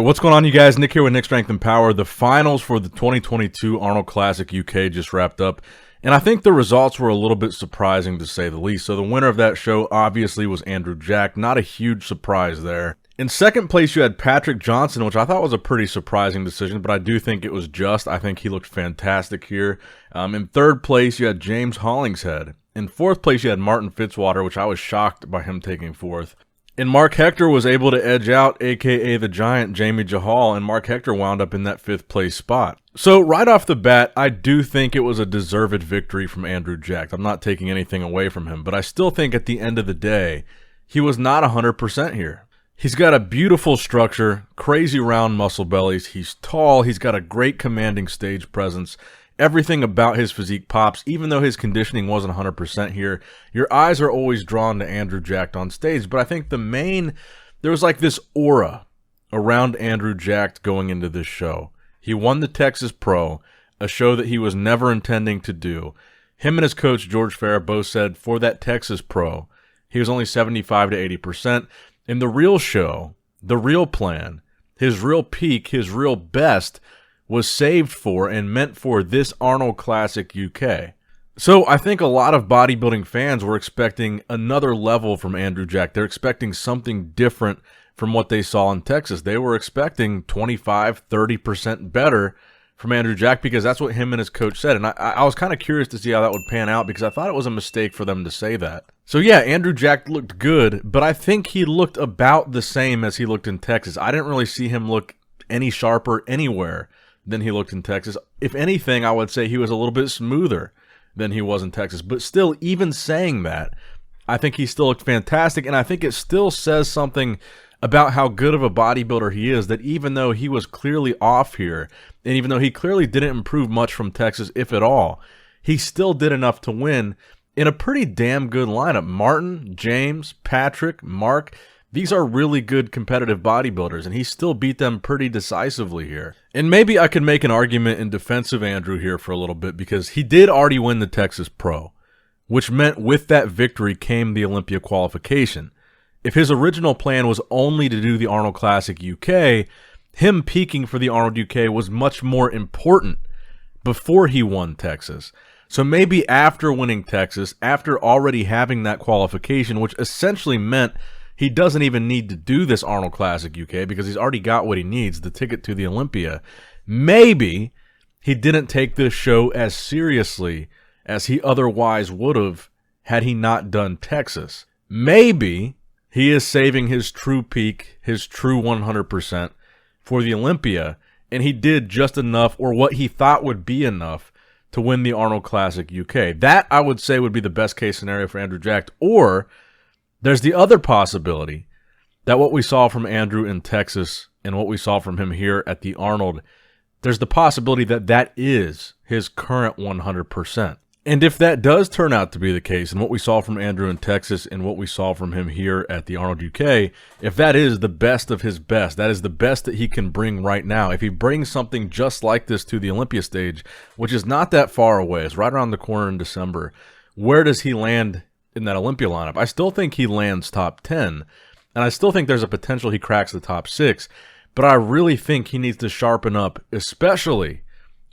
what's going on, you guys? Nick here with Nick Strength and Power. The finals for the 2022 Arnold Classic UK just wrapped up, and I think the results were a little bit surprising to say the least. So the winner of that show obviously was Andrew Jack. Not a huge surprise there. In second place, you had Patrick Johnson, which I thought was a pretty surprising decision, but I do think it was just. I think he looked fantastic here. In third place, you had James Hollingshead. In fourth place, you had Martin Fitzwater, which I was shocked by him taking fourth. And Mark Hector was able to edge out, a.k.a. the Giant, Jamie Jahal, and Mark Hector wound up in that fifth place spot. So right off the bat, I do think it was a deserved victory from Andrew Jack. I'm not taking anything away from him, but I still think at the end of the day, he was not 100% here. He's got a beautiful structure, crazy round muscle bellies, he's tall, he's got a great commanding stage presence. Everything about his physique pops, even though his conditioning wasn't 100% here. Your eyes are always drawn to Andrew Jack on stage, but I think there was like this aura around Andrew Jack going into this show. He won the Texas Pro, a show that he was never intending to do. Him and his coach, George Farah, both said for that Texas Pro, he was only 75 to 80%. In the real show, the real plan, his real peak, his real best was saved for and meant for this Arnold Classic UK. So I think a lot of bodybuilding fans were expecting another level from Andrew Jack. They're expecting something different from what they saw in Texas. They were expecting 25, 30% better from Andrew Jack because that's what him and his coach said. And I was kind of curious to see how that would pan out because I thought it was a mistake for them to say that. So yeah, Andrew Jack looked good, but I think he looked about the same as he looked in Texas. I didn't really see him look any sharper anywhere than he looked in Texas. If anything, I would say he was a little bit smoother than he was in Texas. But still, even saying that, I think he still looked fantastic, and I think it still says something about how good of a bodybuilder he is, that even though he was clearly off here, and even though he clearly didn't improve much from Texas, if at all, he still did enough to win in a pretty damn good lineup. Martin, James, Patrick, Mark, these are really good competitive bodybuilders, and he still beat them pretty decisively here. And maybe I could make an argument in defense of Andrew here for a little bit, because he did already win the Texas Pro, which meant with that victory came the Olympia qualification. If his original plan was only to do the Arnold Classic UK, him peaking for the Arnold UK was much more important before he won Texas. So maybe after winning Texas, after already having that qualification, which essentially meant he doesn't even need to do this Arnold Classic UK because he's already got what he needs, the ticket to the Olympia. Maybe he didn't take this show as seriously as he otherwise would have had he not done Texas. Maybe he is saving his true peak, his true 100% for the Olympia, and he did just enough, or what he thought would be enough, to win the Arnold Classic UK. That, I would say, would be the best case scenario for Andrew Jack. Or there's the other possibility that what we saw from Andrew in Texas and what we saw from him here at the Arnold, there's the possibility that that is his current 100%. And if that does turn out to be the case, and what we saw from Andrew in Texas and what we saw from him here at the Arnold UK, if that is the best of his best, that is the best that he can bring right now. If he brings something just like this to the Olympia stage, which is not that far away, it's right around the corner in December, where does he land in that Olympia lineup? I still think he lands top 10, and I still think there's a potential he cracks the top 6, but I really think he needs to sharpen up, especially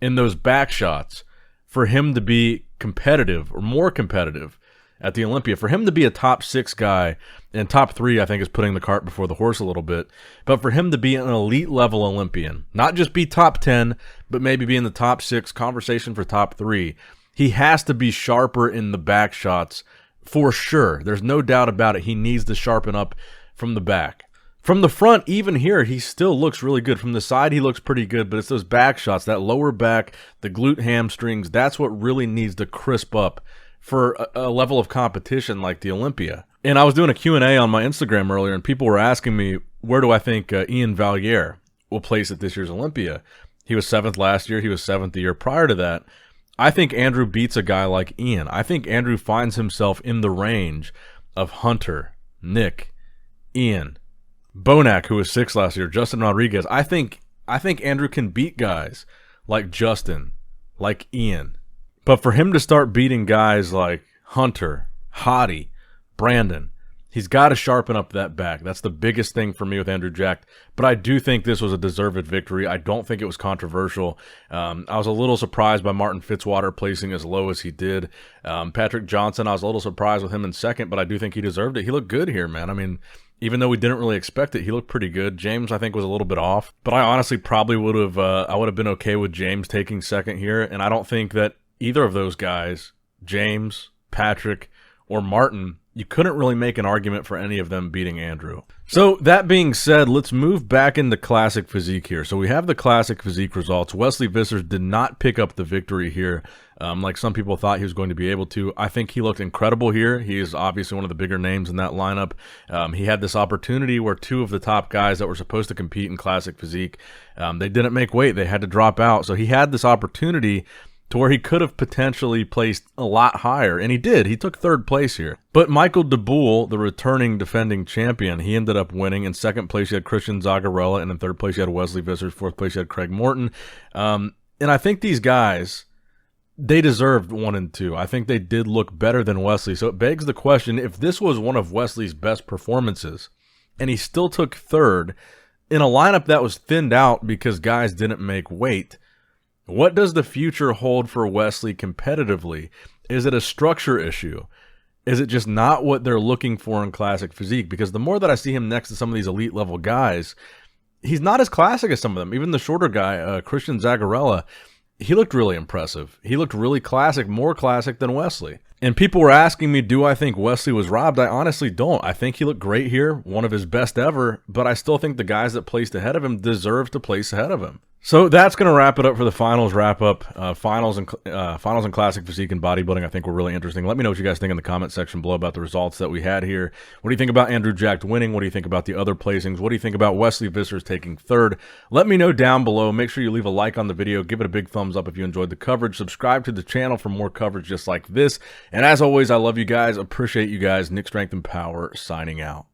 in those back shots, for him to be competitive or more competitive at the Olympia. For him to be a top 6 guy, and top 3 I think is putting the cart before the horse a little bit, but for him to be an elite level Olympian, not just be top 10, but maybe be in the top 6, conversation for top 3, he has to be sharper in the back shots for sure. There's no doubt about it. He needs to sharpen up from the back. From the front, even here, he still looks really good. From the side, he looks pretty good, but it's those back shots, that lower back, the glute hamstrings, that's what really needs to crisp up for a level of competition like the Olympia. And I was doing a Q&A on my Instagram earlier, and people were asking me, where do I think Ian Valliere will place at this year's Olympia? He was 7th last year. He was 7th the year prior to that. I think Andrew beats a guy like Ian. I think Andrew finds himself in the range of Hunter, Nick, Ian, Bonac, who was 6th last year, Justin Rodriguez. I think Andrew can beat guys like Justin, like Ian. But for him to start beating guys like Hunter, Hottie, Brandon, He's got to sharpen up that back. That's the biggest thing for me with Andrew Jack. But I do think this was a deserved victory. I don't think it was controversial. I was a little surprised by Martin Fitzwater placing as low as he did. Patrick Johnson, I was a little surprised with him in second, but I do think he deserved it. He looked good here, man. I mean, even though we didn't really expect it, he looked pretty good. James, I think, was a little bit off. But I honestly probably would have been okay with James taking second here. And I don't think that either of those guys, James, Patrick, or Martin, you couldn't really make an argument for any of them beating Andrew. So that being said, let's move back into classic physique here. So we have the classic physique results. Wesley Vissers did not pick up the victory here like some people thought he was going to be able to. I think he looked incredible here. He is obviously one of the bigger names in that lineup. He had this opportunity where two of the top guys that were supposed to compete in classic physique, they didn't make weight. They had to drop out. So he had this opportunity to where he could have potentially placed a lot higher, and he did. He took third place here. But Michael DeBoule, the returning defending champion, he ended up winning. In second place, you had Christian Zagarella, and in third place, you had Wesley Vissers. Fourth place, you had Craig Morton. And I think these guys, they deserved 1 and 2. I think they did look better than Wesley. So it begs the question, if this was one of Wesley's best performances, and he still took third, in a lineup that was thinned out because guys didn't make weight, what does the future hold for Wesley competitively? Is it a structure issue? Is it just not what they're looking for in classic physique? Because the more that I see him next to some of these elite level guys, he's not as classic as some of them. Even the shorter guy, Christian Zagarella, he looked really impressive. He looked really classic, more classic than Wesley. And people were asking me, do I think Wesley was robbed? I honestly don't. I think he looked great here, one of his best ever, but I still think the guys that placed ahead of him deserve to place ahead of him. So that's going to wrap it up for the finals wrap-up. Finals and classic physique and bodybuilding I think were really interesting. Let me know what you guys think in the comment section below about the results that we had here. What do you think about Andrew Jack winning? What do you think about the other placings? What do you think about Wesley Vissers taking third? Let me know down below. Make sure you leave a like on the video. Give it a big thumbs up if you enjoyed the coverage. Subscribe to the channel for more coverage just like this. And as always, I love you guys. Appreciate you guys. Nick Strength and Power signing out.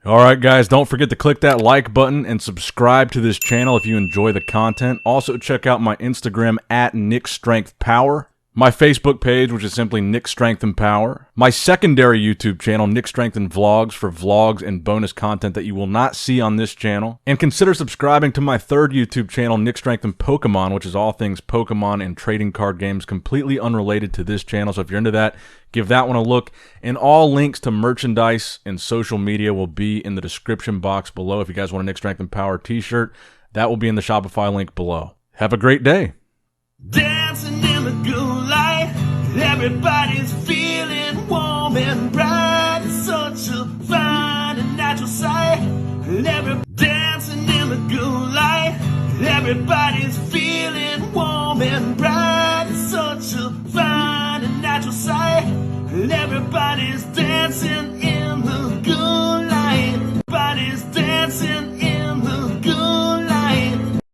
All right, guys, don't forget to click that like button and subscribe to this channel if you enjoy the content. Also, check out my Instagram at Nick Strength Power, my Facebook page, which is simply Nick Strength and Power, my secondary YouTube channel, Nick Strength and Vlogs, for vlogs and bonus content that you will not see on this channel. And consider subscribing to my third YouTube channel, Nick Strength and Pokemon, which is all things Pokemon and trading card games, completely unrelated to this channel. So if you're into that, give that one a look. And all links to merchandise and social media will be in the description box below. If you guys want a Nick Strength and Power t-shirt, that will be in the Shopify link below. Have a great day. Dancing in the good light, everybody's feeling warm and bright. It's such a fine and natural sight. Dancing in the good light, everybody's feeling warm and bright. It's such a fine and natural sight. Everybody's dancing.